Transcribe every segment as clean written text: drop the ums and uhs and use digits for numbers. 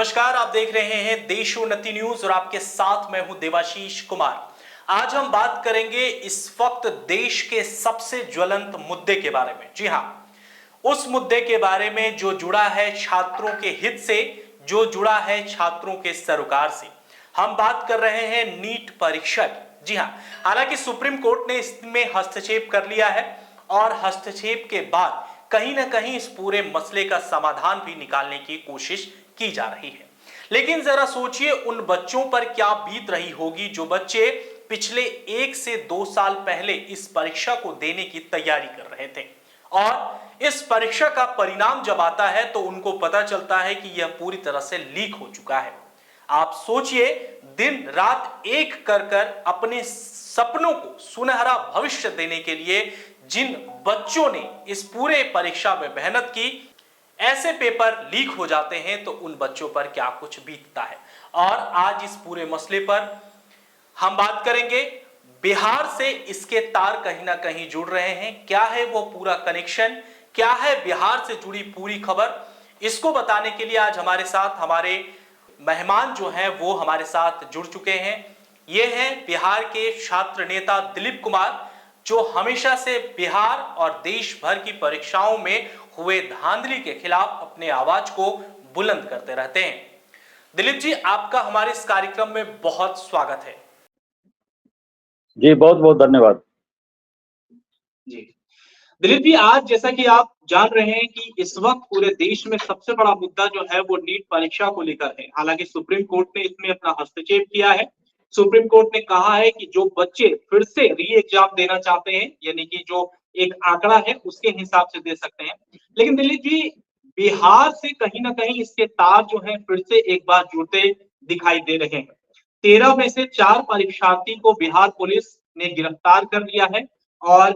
नमस्कार, आप देख रहे हैं देशोन्नति न्यूज और आपके साथ मैं हूं देवाशीष कुमार। आज हम बात करेंगे इस वक्त देश के सबसे ज्वलंत मुद्दे के बारे में। जी हां, उस मुद्दे के बारे में जो जुड़ा है छात्रों के हित से, जो जुड़ा है छात्रों के सरोकार से। हम बात कर रहे हैं नीट परीक्षा की। जी हां, हालांकि सुप्रीम कोर्ट ने इसमें हस्तक्षेप कर लिया है और हस्तक्षेप के बाद कहीं ना कहीं इस पूरे मसले का समाधान भी निकालने की कोशिश की जा रही है। लेकिन जरा सोचिए उन बच्चों पर क्या बीत रही होगी जो बच्चे पिछले 1 से 2 साल पहले इस परीक्षा को देने की तैयारी कर रहे थे और इस परीक्षा का परिणाम जब आता है तो उनको पता चलता है कि यह पूरी तरह से लीक हो चुका है। आप सोचिए, दिन रात एक कर अपने सपनों को सुनहरा भविष्य देने के लिए जिन बच्चों ने इस पूरे परीक्षा में मेहनत की, ऐसे पेपर लीक हो जाते हैं तो उन बच्चों पर क्या कुछ बीतता है। और आज इस पूरे मसले पर हम बात करेंगे। बिहार से इसके तार कहीं ना कहीं जुड़ रहे हैं। क्या है वो पूरा कनेक्शन, क्या है बिहार से जुड़ी पूरी खबर, इसको बताने के लिए आज हमारे साथ हमारे मेहमान जो हैं वो हमारे साथ जुड़ चुके हैं। ये हैं बिहार के छात्र नेता दिलीप कुमार, जो हमेशा से बिहार और देश भर की परीक्षाओं में हुए धांधली के खिलाफ अपने आवाज को बुलंद करते रहते हैं। दिलीप जी, आपका हमारे इस कार्यक्रम में बहुत स्वागत है। जी बहुत बहुत धन्यवाद। जी दिलीप जी, आज जैसा कि आप जान रहे हैं कि इस वक्त पूरे देश में सबसे बड़ा मुद्दा जो है वो नीट परीक्षा को लेकर है। हालांकि सुप्रीम कोर्ट ने इसमें अपना हस्तक्षेप किया है। सुप्रीम कोर्ट ने कहा है कि जो बच्चे फिर से री एग्जाम देना चाहते हैं, यानी कि जो एक आंकड़ा है उसके हिसाब से दे सकते हैं। लेकिन दिलीप जी, बिहार से कहीं ना कहीं इसके तार जो है फिर से एक बार जुड़ते दिखाई दे रहे हैं। 13 में से 4 परीक्षार्थी को बिहार पुलिस ने गिरफ्तार कर लिया है और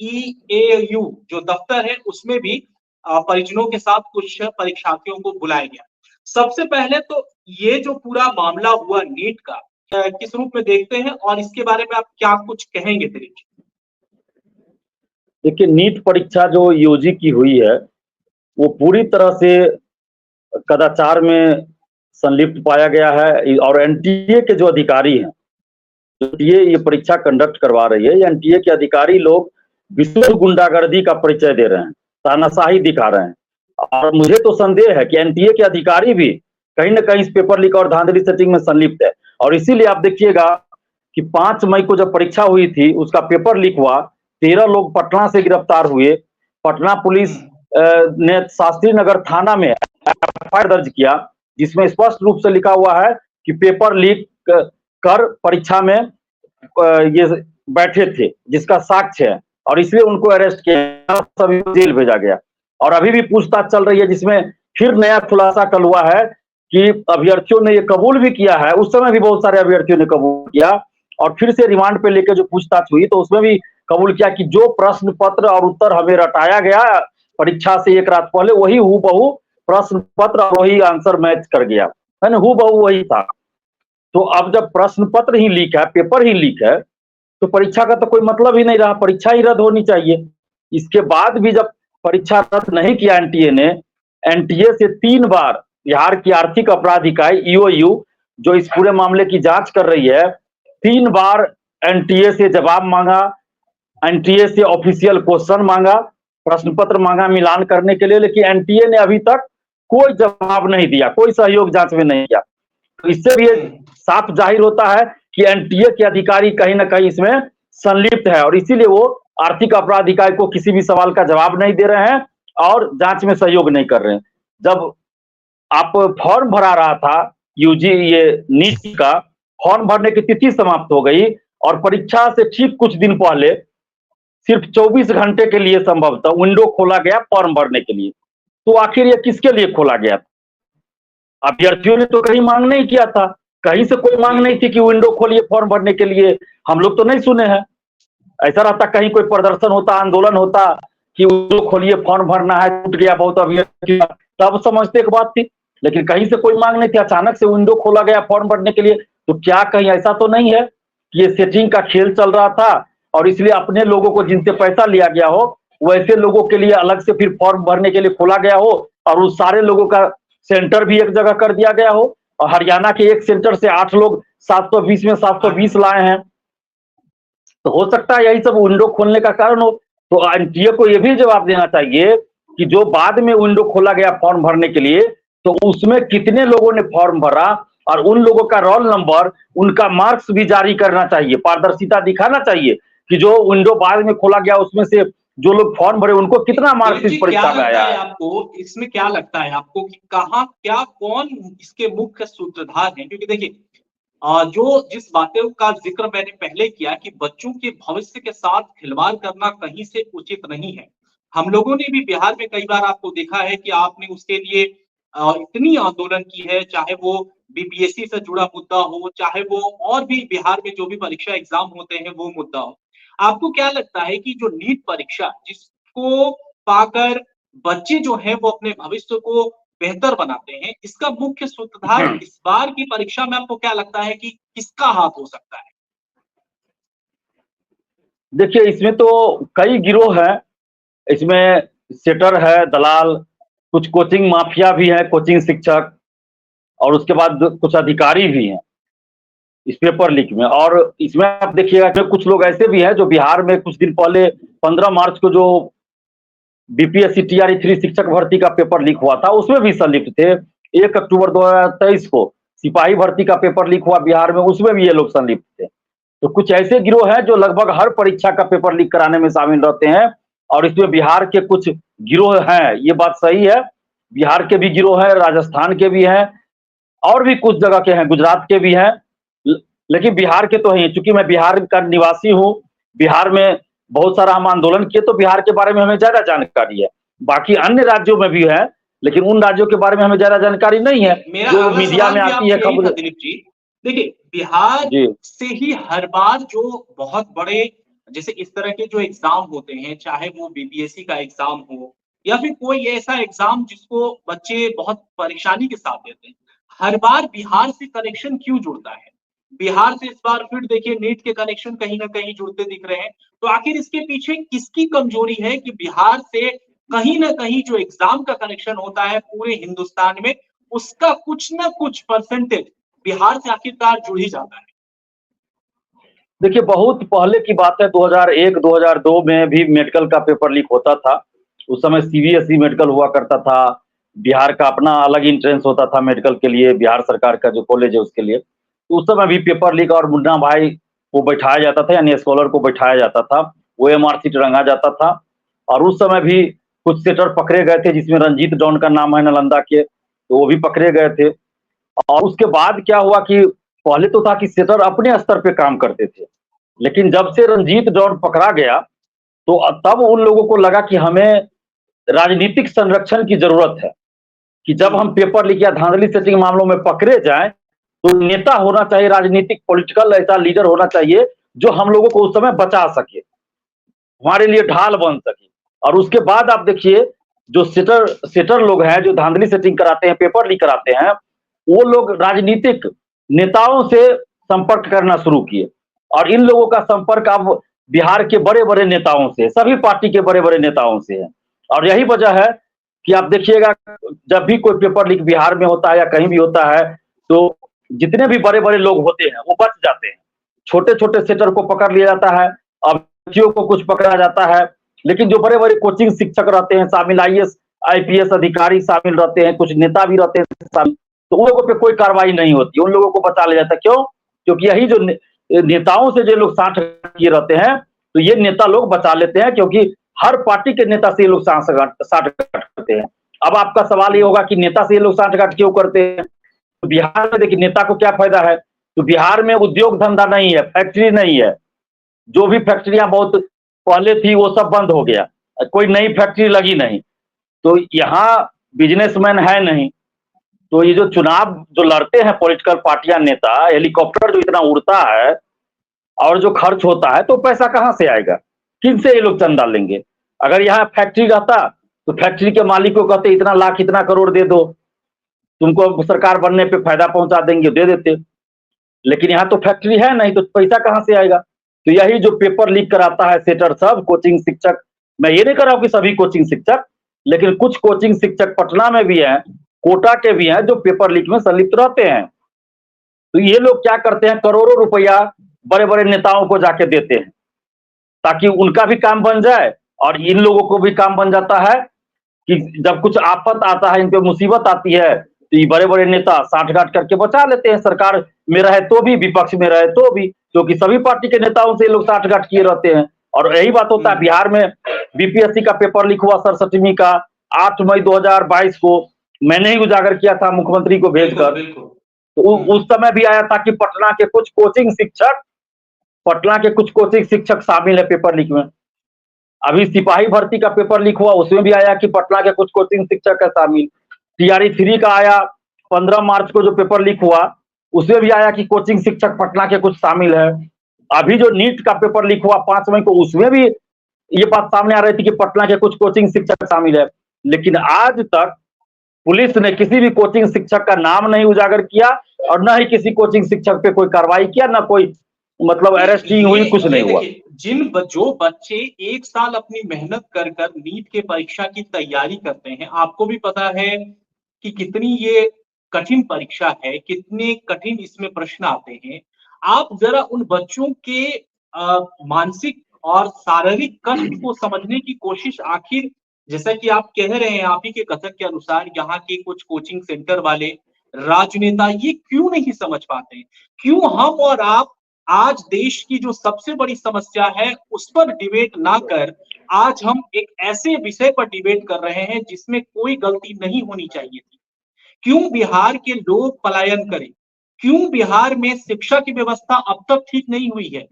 EAU जो दफ्तर है उसमें भी परिजनों के साथ कुछ परीक्षार्थियों को बुलाया गया। सबसे पहले तो ये जो पूरा मामला हुआ नीट का, किस रूप में देखते हैं और इसके बारे में आप क्या कुछ कहेंगे दिलीप जी? देखिए, नीट परीक्षा जो यूजी की हुई है वो पूरी तरह से कदाचार में संलिप्त पाया गया है। और एनटीए के जो अधिकारी हैं, जो ये परीक्षा कंडक्ट करवा रही है, एनटीए के अधिकारी लोग विशुद्ध गुंडागर्दी का परिचय दे रहे हैं, तानाशाही दिखा रहे हैं। और मुझे तो संदेह है कि एनटीए के अधिकारी भी कहीं ना कहीं इस पेपर लीक और धांधली सेटिंग में संलिप्त है। और इसीलिए आप देखिएगा कि 5 मई को जब परीक्षा हुई थी उसका पेपर लीक हुआ, 13 लोग पटना से गिरफ्तार हुए। पटना पुलिस ने शास्त्री नगर थाना में एफआईआर दर्ज किया, जिसमें स्पष्ट रूप से लिखा हुआ है कि पेपर लीक कर परीक्षा में ये बैठे थे, जिसका साक्ष्य है। और इसलिए उनको अरेस्ट किया, सभी जेल भेजा गया। और अभी भी पूछताछ चल रही है, जिसमें फिर नया खुलासा कल हुआ है कि अभ्यर्थियों ने ये कबूल भी किया है। उस समय भी बहुत सारे अभ्यर्थियों ने कबूल किया और फिर से रिमांड पे लेकर जो पूछताछ हुई तो उसमें भी कबूल किया कि जो प्रश्न पत्र और उत्तर हमें रटाया गया परीक्षा से एक रात पहले, वही हूबहू प्रश्न पत्र और वही आंसर मैच कर गया, है ना, हूबहू वही था। तो अब जब प्रश्न पत्र ही लीक है, पेपर ही लीक है, तो परीक्षा का तो कोई मतलब ही नहीं रहा, परीक्षा ही रद्द होनी चाहिए। इसके बाद भी जब परीक्षा रद्द नहीं किया एनटीए ने, एनटीए से 3 बार बिहार की आर्थिक अपराध इकाई EOU जो इस पूरे मामले की जांच कर रही है, 3 बार एनटीए से जवाब मांगा, एनटीए से ऑफिशियल क्वेश्चन मांगा, प्रश्न पत्र मांगा मिलान करने के लिए, लेकिन एनटीए ने अभी तक कोई जवाब नहीं दिया, कोई सहयोग जांच में नहीं किया। तो इससे भी साफ जाहिर होता है कि एनटीए के अधिकारी कहीं ना कहीं इसमें संलिप्त है और इसीलिए वो आर्थिक अपराध इकाई को किसी भी सवाल का जवाब नहीं दे रहे हैं और जांच में सहयोग नहीं कर रहे हैं। जब आप फॉर्म भरा रहा था यूजी ये नीट का, फॉर्म भरने की तिथि समाप्त हो गई और परीक्षा से ठीक कुछ दिन पहले सिर्फ 24 घंटे के लिए संभवतः विंडो खोला गया फॉर्म भरने के लिए। तो आखिर ये किसके लिए खोला गया? अभ्यर्थियों ने तो कहीं मांग नहीं किया था, कहीं से कोई मांग नहीं थी कि विंडो खोलिए फॉर्म भरने के लिए। हम लोग तो नहीं सुने हैं। ऐसा रहता कहीं कोई प्रदर्शन होता, आंदोलन होता कि विंडो खोलिए फॉर्म भरना है, टूट गया बहुत अभ्यर्थी, तब समझते एक बात थी, लेकिन कहीं से कोई मांग नहीं थी। अचानक से विंडो खोला गया फॉर्म भरने के लिए। तो क्या कहीं ऐसा तो नहीं है कि ये सेटिंग का खेल चल रहा था और इसलिए अपने लोगों को जिनसे पैसा लिया गया हो वैसे लोगों के लिए अलग से फिर फॉर्म भरने के लिए खोला गया हो और उस सारे लोगों का सेंटर भी एक जगह कर दिया गया हो, और हरियाणा के एक सेंटर से 8 लोग 720 में 720 लाए हैं। तो हो सकता है यही सब विंडो खोलने का कारण हो। तो एनटीए को यह भी जवाब देना चाहिए कि जो बाद में विंडो खोला गया फॉर्म भरने के लिए, तो उसमें कितने लोगों ने फॉर्म भरा, और उन लोगों का रोल नंबर, उनका मार्क्स भी जारी करना चाहिए। पारदर्शिता दिखाना चाहिए कि जो विंडो बाद में खोला गया उसमें से जो लोग फॉर्म भरे उनको कितना मार्क्स इस परीक्षा में आया है। आपको इसमें क्या लगता है आपको कि कहाँ क्या कौन इसके मुख्य सूत्रधार हैं? क्योंकि देखिए जो जिस बातों का जिक्र मैंने पहले किया कि बच्चों के भविष्य के साथ खिलवाड़ करना कहीं से उचित नहीं है। हम लोगों ने भी बिहार में कई बार आपको देखा है कि आपने उसके लिए इतनी आंदोलन की है, चाहे वो बीपीएससी से जुड़ा मुद्दा हो, चाहे वो और भी बिहार में जो भी परीक्षा एग्जाम होते हैं वो मुद्दा हो। आपको क्या लगता है कि जो नीट परीक्षा जिसको पाकर बच्चे जो हैं वो अपने भविष्य को बेहतर बनाते हैं, इसका मुख्य सूत्रधार इस बार की परीक्षा में आपको क्या लगता है कि किसका हाथ हो सकता है? देखिए, इसमें तो कई गिरोह हैं। इसमें सेटर है, दलाल, कुछ कोचिंग माफिया भी है, कोचिंग शिक्षक, और उसके बाद कुछ अधिकारी भी हैं इस पेपर लीक में। और इसमें आप देखिएगा कि कुछ लोग ऐसे भी हैं जो बिहार में कुछ दिन पहले 15 मार्च को जो बीपीएससी टीआरई 3 शिक्षक भर्ती का पेपर लीक हुआ था उसमें भी संलिप्त थे। 1 अक्टूबर 2023 को सिपाही भर्ती का पेपर लीक हुआ बिहार में, उसमें भी ये लोग संलिप्त थे। तो कुछ ऐसे गिरोह हैं जो लगभग हर परीक्षा का पेपर लीक कराने में शामिल रहते हैं, और इसमें बिहार के कुछ गिरोह हैं, ये बात सही है। बिहार के भी गिरोह हैं, राजस्थान के भी हैं, और भी कुछ जगह के हैं, गुजरात के भी हैं, लेकिन बिहार के तो हैं। चूंकि मैं बिहार का निवासी हूँ, बिहार में बहुत सारा हम आंदोलन किए, तो बिहार के बारे में हमें ज्यादा जानकारी है। बाकी अन्य राज्यों में भी है, लेकिन उन राज्यों के बारे में हमें ज्यादा जानकारी नहीं है जो मीडिया में आती है खबर। दिलीप जी, देखिए बिहार से ही हर बार जो बहुत बड़े जैसे इस तरह के जो एग्जाम होते हैं, चाहे वो बीपीएससी का एग्जाम हो या फिर कोई ऐसा एग्जाम जिसको बच्चे बहुत परेशानी के साथ देते हैं, हर बार बिहार से कनेक्शन क्यों जुड़ता है? बिहार से इस बार फिर देखिए नीट के कनेक्शन कहीं ना कहीं जुड़ते दिख रहे हैं। तो आखिर इसके पीछे किसकी कमजोरी है कि बिहार से कहीं ना कहीं जो एग्जाम का कनेक्शन होता है पूरे हिंदुस्तान में, उसका कुछ ना कुछ परसेंटेज बिहार से आखिरकार जुड़ ही जाता है? देखिए, बहुत पहले की बात है, 2001-2002 में भी मेडिकल का पेपर लीक होता था। उस समय सीबीएसई मेडिकल हुआ करता था, बिहार का अपना अलग एंट्रेंस होता था मेडिकल के लिए, बिहार सरकार का जो कॉलेज है उसके लिए। तो उस समय भी पेपर लीक और मुन्ना भाई को बैठाया जाता था, यानी स्कॉलर को बैठाया जाता था, वो एमआरसी रंगा जाता था। और उस समय भी कुछ सेटर पकड़े गए थे, जिसमें रंजीत डॉन का नाम है, नालंदा के, तो वो भी पकड़े गए थे। और उसके बाद क्या हुआ कि पहले तो था कि सेटर अपने स्तर पे काम करते थे, लेकिन जब से रंजीत डॉन पकड़ा गया तो तब उन लोगों को लगा कि हमें राजनीतिक संरक्षण की जरूरत है, कि जब हम पेपर लीक या धांधली सेटिंग मामलों में पकड़े जाएं तो नेता होना चाहिए, राजनीतिक पॉलिटिकल ऐसा लीडर होना चाहिए जो हम लोगों को उस समय बचा सके, हमारे लिए ढाल बन सके। और उसके बाद आप देखिए, जो सेटर लोग हैं जो धांधली सेटिंग कराते हैं, पेपर लीक कराते हैं, वो लोग राजनीतिक नेताओं से संपर्क करना शुरू किए। और इन लोगों का संपर्क अब बिहार के बड़े बड़े नेताओं से, सभी पार्टी के बड़े बड़े नेताओं से है। और यही वजह है कि आप देखिएगा, जब भी कोई पेपर लीक बिहार में होता है या कहीं भी होता है, तो जितने भी बड़े बड़े लोग होते हैं वो बच जाते हैं। छोटे छोटे सेटर को पकड़ लिया जाता है, अभ्यर्थियों को कुछ पकड़ा जाता है, लेकिन जो बड़े बड़े कोचिंग शिक्षक रहते हैं शामिल, आईएएस आईपीएस अधिकारी शामिल रहते हैं, कुछ नेता भी रहते हैं शामिल, तो उन लोगों पे कोई कार्रवाई नहीं होती, उन लोगों को बचा लिया जाता है। क्यों? क्योंकि यही जो नेताओं से जो लोग साठ किए रहते हैं, तो ये नेता लोग बचा लेते हैं, क्योंकि हर पार्टी के नेता से ये लोग साठ करते हैं। अब आपका सवाल ये होगा कि नेता से ये लोग साठ क्यों करते हैं? तो बिहार में देखिए नेता को क्या फायदा है, तो बिहार में उद्योग धंधा नहीं है, फैक्ट्री नहीं है, जो भी फैक्ट्रियां बहुत पहले थी वो सब बंद हो गया, कोई नई फैक्ट्री लगी नहीं, तो यहाँ बिजनेसमैन है नहीं। तो ये जो चुनाव जो लड़ते हैं पॉलिटिकल पार्टियां, नेता, हेलीकॉप्टर जो इतना उड़ता है और जो खर्च होता है, तो पैसा कहाँ से आएगा, किन से ये लोग चंदा लेंगे? अगर यहाँ फैक्ट्री रहता तो फैक्ट्री के मालिक को कहते इतना लाख इतना करोड़ दे दो, तुमको सरकार बनने पे फायदा पहुंचा देंगे, दे देते। लेकिन यहाँ तो फैक्ट्री है नहीं, तो पैसा कहाँ से आएगा? तो यही जो पेपर लीक कराता है सेटर सब, कोचिंग शिक्षक, मैं ये नहीं कर रहा हूँ कि सभी कोचिंग शिक्षक, लेकिन कुछ कोचिंग शिक्षक पटना में भी हैं कोटा के भी हैं जो पेपर लीक में संलिप्त रहते हैं। तो ये लोग क्या करते हैं, करोड़ों रुपया बड़े बड़े नेताओं को जाके देते हैं ताकि उनका भी काम बन जाए और इन लोगों को भी काम बन जाता है कि जब कुछ आफत आता है, इन पे मुसीबत आती है, तो ये बड़े बड़े नेता साठगांठ करके बचा लेते हैं। सरकार में रहे तो भी, विपक्ष में रहे तो भी, क्योंकि सभी पार्टी के नेताओं से ये लोग साठगांठ किए रहते हैं। और यही बात होता है, बिहार में बीपीएससी का पेपर लीक हुआ 67वीं का 8 मई 2022 को, मैंने ही उजागर किया था मुख्यमंत्री को भेजकर। तो उस समय भी आया था कि पटना के कुछ कोचिंग शिक्षक शामिल है पेपर लीक में। अभी सिपाही भर्ती का पेपर लीक हुआ, उसमें भी आया कि पटना के कुछ कोचिंग शिक्षक है शामिल। टीआरई 3 का आया 15 मार्च को जो पेपर लीक हुआ, उसमें भी आया कि कोचिंग शिक्षक पटना के कुछ शामिल है। अभी जो नीट का पेपर लीक हुआ 5 मई को, उसमें भी ये बात सामने आ रही थी कि पटना के कुछ कोचिंग शिक्षक शामिल है। लेकिन आज तक पुलिस ने किसी भी कोचिंग शिक्षक का नाम नहीं उजागर किया और न ही किसी कोचिंग शिक्षक पे कोई कार्रवाई किया, ना कोई मतलब अरेस्टिंग हुई, कुछ नहीं हुआ। जो बच्चे 1 साल अपनी मेहनत कर नीट के परीक्षा की तैयारी करते हैं, आपको भी पता है कि कितनी ये कठिन परीक्षा है, कितने कठिन इसमें प्रश्न आते हैं। आप जरा उन बच्चों के मानसिक और शारीरिक कष्ट को समझने की कोशिश, आखिर जैसा कि आप कह रहे हैं, आप ही के कथन के अनुसार यहाँ के कुछ कोचिंग सेंटर वाले राजनेता ये क्यों नहीं समझ पाते? क्यों हम और आप आज देश की जो सबसे बड़ी समस्या है उस पर डिबेट ना कर आज हम एक ऐसे विषय पर डिबेट कर रहे हैं जिसमें कोई गलती नहीं होनी चाहिए थी? क्यों बिहार के लोग पलायन करें? क्यों बिहार में शिक्षा की व्यवस्था अब तक ठीक नहीं हुई है?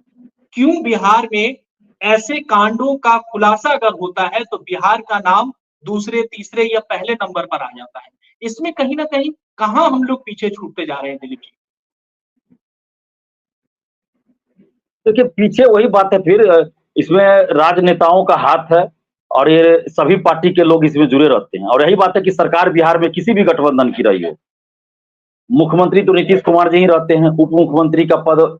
क्यों बिहार में ऐसे कांडों का खुलासा अगर होता है तो बिहार का नाम दूसरे, तीसरे या पहले नंबर पर आ जाता है? इसमें कहीं ना कहीं कहां हम लोग पीछे छूटते जा रहे हैं दिलीप जी? देखिए, पीछे वही बात है, फिर इसमें राजनेताओं का हाथ है और ये सभी पार्टी के लोग इसमें जुड़े रहते हैं। और यही बात है कि सरकार बिहार में किसी भी गठबंधन की रही हो, मुख्यमंत्री तो नीतीश कुमार जी ही रहते हैं, उप मुख्यमंत्री का पद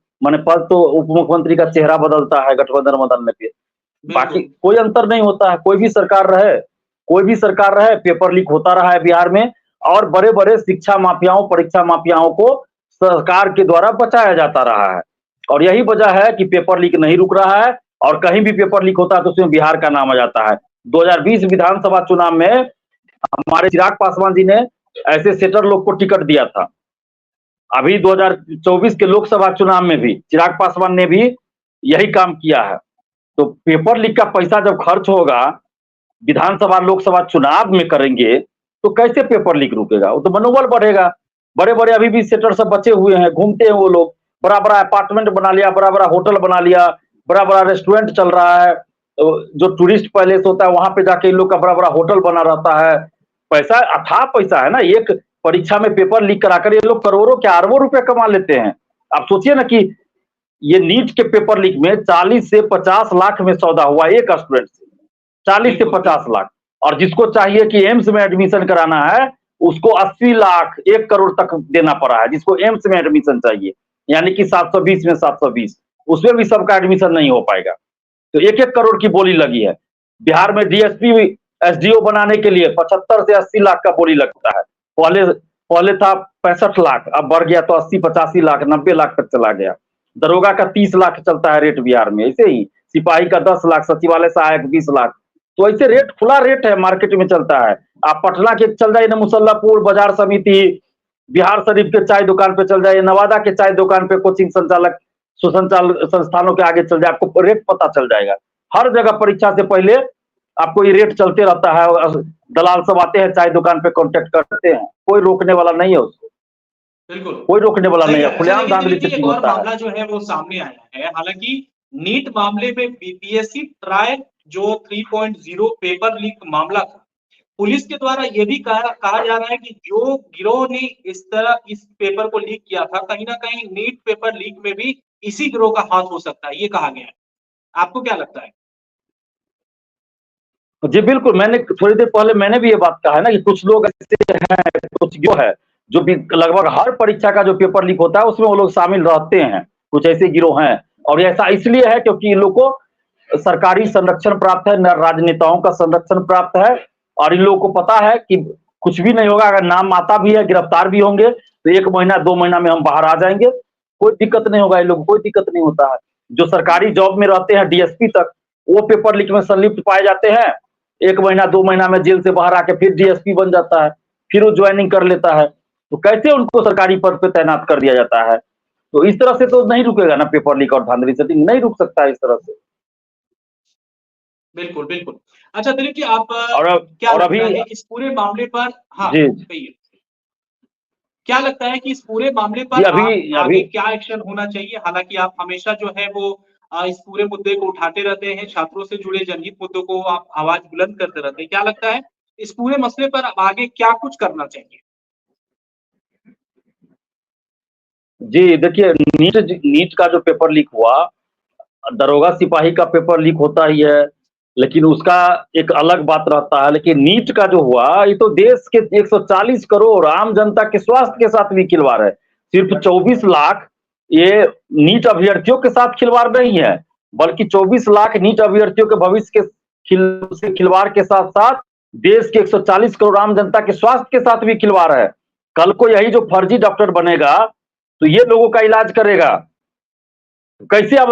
तो उप मुख्यमंत्री का चेहरा बदलता है गठबंधन बदलने पे, बाकी कोई अंतर नहीं होता है। कोई भी सरकार रहे, पेपर लीक होता रहा है बिहार में और बड़े बड़े शिक्षा माफियाओं, परीक्षा माफियाओं को सरकार के द्वारा बचाया जाता रहा है। और यही वजह है कि पेपर लीक नहीं रुक रहा है और कहीं भी पेपर लीक होता है तो उसमें बिहार का नाम आ जाता है। 2020 विधानसभा चुनाव में हमारे चिराग पासवान जी ने ऐसे सेटर लोग को टिकट दिया था। अभी 2024 के लोकसभा चुनाव में भी चिराग पासवान ने भी यही काम किया है। तो पेपर लीक का पैसा जब खर्च होगा, विधानसभा लोकसभा चुनाव में करेंगे, तो कैसे पेपर लीक रुकेगा? वो तो मनोबल बढ़ेगा। बड़े बड़े अभी भी सेटर सब बचे हुए हैं, घूमते हैं वो लोग, बड़ा बड़ा अपार्टमेंट बना लिया, बड़ा बड़ा होटल बना लिया, बड़ा बड़ा रेस्टोरेंट चल रहा है, जो टूरिस्ट पैलेस होता है वहां पे जाके इन लोग का बड़ा बड़ा होटल बना रहता है। पैसा, अथाह पैसा है ना। एक परीक्षा में पेपर लीक कराकर ये लोग करोड़ों क्या अरबों रुपए कमा लेते हैं। आप सोचिए ना कि ये नीट के पेपर लीक में 40 से 50 लाख में सौदा हुआ एक स्टूडेंट से, 40 से 50 लाख। और जिसको चाहिए कि एम्स में एडमिशन कराना है उसको 80 लाख 1 करोड़ तक देना पड़ा है, जिसको एम्स में एडमिशन चाहिए, यानी कि 720 में 720, उसमें भी सबका एडमिशन नहीं हो पाएगा। तो 1-1 करोड़ की बोली लगी है। बिहार में डीएसपी एसडीओ बनाने के लिए 75 से 80 लाख का बोली लगता है। पहले था 65 लाख, अब बढ़ गया तो 80-85 लाख 90 लाख तक चला गया। दरोगा का 30 लाख चलता है रेट बिहार में, ऐसे ही सिपाही का 10 लाख, सचिवालय सहायक 20 लाख। तो ऐसे रेट, खुला रेट है, मार्केट में चलता है। आप पटना के चल जाइए ना, मुसल्लापुर बाजार समिति, बिहार शरीफ के चाय दुकान पे चल जाइए, नवादा के चाय दुकान पे, कोचिंग संचालक संस्थानों के आगे चल जाए, आपको रेट पता चल जाएगा। हर जगह परीक्षा से पहले आपको ये रेट चलते रहता है। दलाल सब आते हैं, चाय दुकान पे कांटेक्ट करते हैं, कोई रोकने वाला नहीं है उसको, बिल्कुल कोई रोकने वाला नहीं है। खुलेआम धांधली से एक और मामला जो है वो सामने आया है। हालांकि नीट मामले में बीपीएससी ट्रायल जो 3.0 पेपर लीक मामला था, पुलिस के द्वारा यह भी कहा जा रहा है कि जो गिरोह ने इस पेपर को लीक किया था, कहीं ना कहीं नीट पेपर लीक में भी इसी गिरोह का हाथ हो सकता है, ये कहा गया है। आपको क्या लगता है? जी बिल्कुल, मैंने थोड़ी देर पहले मैंने भी ये बात कहा है ना कि कुछ लोग ऐसे हैं, कुछ जो है जो भी लगभग हर परीक्षा का जो पेपर लीक होता है उसमें वो लोग शामिल रहते हैं। कुछ ऐसे गिरोह हैं और ऐसा इसलिए है क्योंकि इन लोग को सरकारी संरक्षण प्राप्त है, राजनेताओं का संरक्षण प्राप्त है और इन लोगों को पता है कि कुछ भी नहीं होगा। अगर नाम आता भी है, गिरफ्तार भी होंगे तो 1 महीना 2 महीना में हम बाहर आ जाएंगे, कोई दिक्कत नहीं होगा। इन लोगों को कोई दिक्कत नहीं होता है। जो सरकारी जॉब में रहते हैं डीएसपी तक, वो पेपर लीक में संलिप्त पाए जाते हैं, 1 महीना 2 महीना में जेल से बाहर आके फिर डीएसपी बन जाता है, फिर वो ज्वाइनिंग कर लेता है। तो कैसे उनको सरकारी पद पे तैनात कर दिया जाता है? तो इस तरह से तो नहीं रुकेगा ना पेपर लीक और धांधली सेटिंग, नहीं रुक सकता है इस तरह से। बिल्कुल, बिल्कुल। अच्छा दिलीप जी, आप क्या और लगता अभी है इस पूरे मामले पर, हाँ, जी कहिए। क्या लगता है कि इस पूरे मामले जी पर अभी आप अभी आगे क्या एक्शन होना चाहिए? हालाँकि आप हमेशा जो है वो इस पूरे मुद्दे को उठाते रहते हैं, छात्रों से जुड़े जनहित मुद्दों को आप आवाज़ बुलंद करते रहते हैं। क्या लगता है इस पूरे मसले पर अब आगे क्या कुछ करना चाहिए? जी देखिए, नीट का जो पेपर लीक हुआ, दरोगा सिपाही का पेपर लीक होता ही है, लेकिन उसका एक अलग बात रहता है। लेकिन नीट का जो हुआ, ये तो देश के 140 करोड़ आम जनता के स्वास्थ्य के साथ भी खिलवाड़ है। सिर्फ 24 लाख ये नीट अभ्यर्थियों के साथ खिलवाड़ नहीं है, बल्कि 24 लाख नीट अभ्यर्थियों के भविष्य के खिलवाड़ के साथ साथ देश के 140 करोड़ आम जनता के स्वास्थ्य के साथ भी खिलवाड़ है। कल को यही जो फर्जी डॉक्टर बनेगा तो ये लोगों का इलाज करेगा। कैसे अब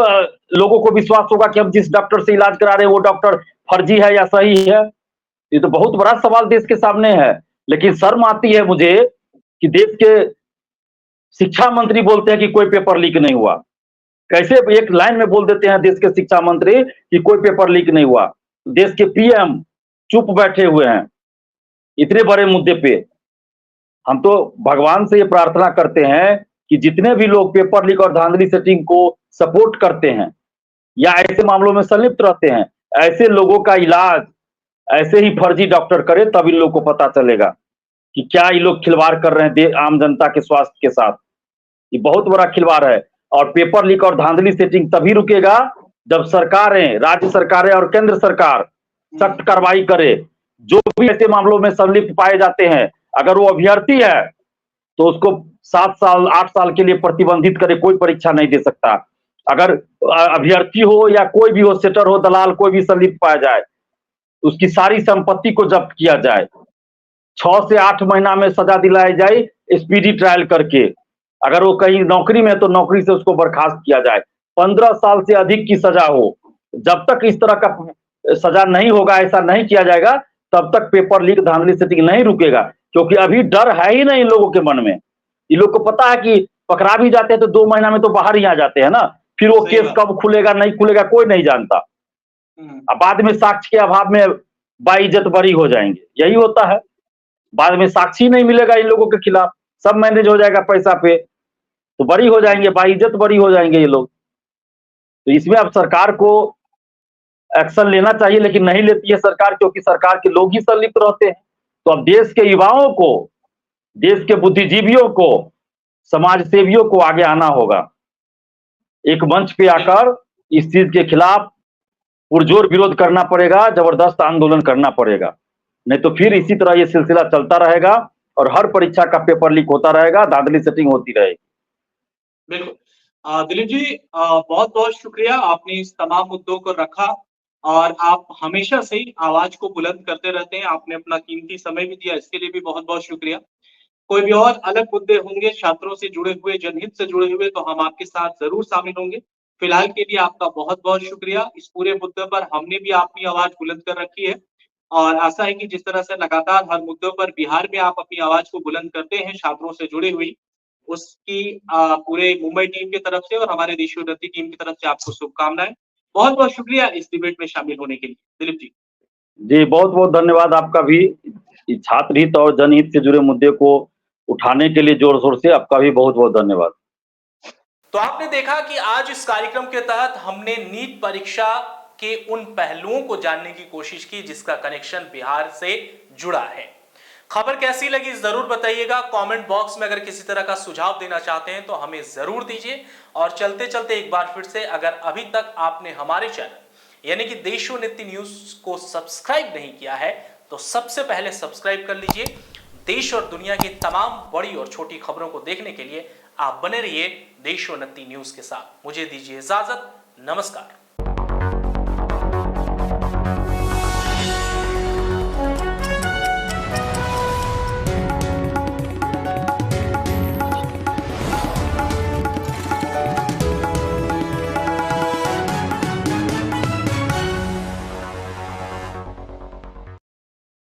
लोगों को विश्वास होगा कि हम जिस डॉक्टर से इलाज करा रहे हैं वो डॉक्टर फर्जी है या सही है? ये तो बहुत बड़ा सवाल देश के सामने है। लेकिन शर्म आती है मुझे कि देश के शिक्षा मंत्री बोलते हैं कि कोई पेपर लीक नहीं हुआ। कैसे एक लाइन में बोल देते हैं देश के शिक्षा मंत्री कि कोई पेपर लीक नहीं हुआ? देश के पीएम चुप बैठे हुए हैं इतने बड़े मुद्दे पे। हम तो भगवान से ये प्रार्थना करते हैं कि जितने भी लोग पेपर लीक और धांधली सेटिंग को सपोर्ट करते हैं या ऐसे मामलों में संलिप्त रहते हैं, ऐसे लोगों का इलाज ऐसे ही फर्जी डॉक्टर करे, तब इन लोग को पता चलेगा कि क्या ये लोग खिलवाड़ कर रहे हैं आम जनता के स्वास्थ्य के साथ। ये बहुत बड़ा खिलवाड़ है। और पेपर लीक और धांधली सेटिंग तभी रुकेगा जब सरकारें, राज्य सरकारें और केंद्र सरकार सख्त कार्रवाई करे। जो भी ऐसे मामलों में संलिप्त पाए जाते हैं, अगर वो अभ्यर्थी है तो उसको 7 साल 8 साल के लिए प्रतिबंधित करे, कोई परीक्षा नहीं दे सकता। अगर अभ्यर्थी हो या कोई भी हो, सेटर हो, दलाल, कोई भी संलिप्त पाया जाए, उसकी सारी संपत्ति को जब्त किया जाए, 6 से 8 महीना में सजा दिलाई जाए स्पीडी ट्रायल करके। अगर वो कहीं नौकरी में है तो नौकरी से उसको बर्खास्त किया जाए। 15 साल से अधिक की सजा हो। जब तक इस तरह का सजा नहीं होगा, ऐसा नहीं किया जाएगा, तब तक पेपर लीक धांधली सेटिंग नहीं रुकेगा। क्योंकि अभी डर है ही नहीं लोगों के मन में। इन लोग को पता है कि पकड़ा भी जाते हैं तो 2 महीना में तो बाहर ही आ जाते हैं ना। फिर वो केस कब खुलेगा नहीं खुलेगा कोई नहीं जानता। अब बाद में साक्ष्य के अभाव में बाइज्जत बरी हो जाएंगे, यही होता है। बाद में साक्षी नहीं मिलेगा इन लोगों के खिलाफ, सब मैनेज हो जाएगा पैसा पे, तो बरी हो जाएंगे, बाइज्जत बरी हो जाएंगे ये लोग। तो इसमें अब सरकार को एक्शन लेना चाहिए, लेकिन नहीं लेती है सरकार, क्योंकि सरकार के लोग ही संलिप्त रहते हैं। तो अब देश के युवाओं को, देश के बुद्धिजीवियों को, समाज सेवियों को आगे आना होगा। एक मंच पे आकर इस चीज के खिलाफ पुरजोर विरोध करना पड़ेगा, जबरदस्त आंदोलन करना पड़ेगा। नहीं तो फिर इसी तरह ये सिलसिला चलता रहेगा और हर परीक्षा का पेपर लीक होता रहेगा, धांधली सेटिंग होती रहेगी। बिल्कुल। दिलीप जी, बहुत-बहुत शुक्रिया, आपने इस तमाम मुद्दों को रखा और आप हमेशा से ही आवाज़ को बुलंद करते रहते हैं। आपने अपना कीमती समय भी दिया, इसके लिए भी बहुत-बहुत शुक्रिया। कोई भी और अलग मुद्दे होंगे छात्रों से जुड़े हुए, जनहित से जुड़े हुए, तो हम आपके साथ ज़रूर शामिल होंगे। फिलहाल के लिए आपका बहुत-बहुत शुक्रिया। इस पूरे मुद्दे पर हमने भी अपनी आवाज़ बुलंद कर रखी है और आशा है कि जिस तरह से लगातार हर मुद्दों पर बिहार में आप अपनी आवाज़ को बुलंद करते हैं छात्रों से जुड़ी हुई, उसकी पूरे मुंबई टीम की तरफ से और हमारे देशोन्नति टीम की तरफ से आपको शुभकामनाएँ। बहुत-बहुत शुक्रिया इस डिबेट में शामिल होने के लिए। दिलीप जी। जी, बहुत-बहुत धन्यवाद आपका भी। छात्र हित और जनहित से जुड़े मुद्दे को उठाने के लिए जोर-शोर से आपका भी बहुत-बहुत धन्यवाद। तो आपने देखा कि आज इस कार्यक्रम के तहत हमने नीट परीक्षा के उन पहलुओं को जानने की कोशिश की जिसका कनेक्शन बिहार से जुड़ा है। खबर कैसी लगी जरूर बताइएगा। कमेंट बॉक्स में अगर किसी तरह का सुझाव देना चाहते हैं तो हमें जरूर दीजिए। और चलते चलते एक बार फिर से, अगर अभी तक आपने हमारे चैनल यानी कि देशोन्नति न्यूज को सब्सक्राइब नहीं किया है तो सबसे पहले सब्सक्राइब कर लीजिए। देश और दुनिया की तमाम बड़ी और छोटी खबरों को देखने के लिए आप बने रहिए देशोन्नति न्यूज के साथ। मुझे दीजिए इजाजत, नमस्कार।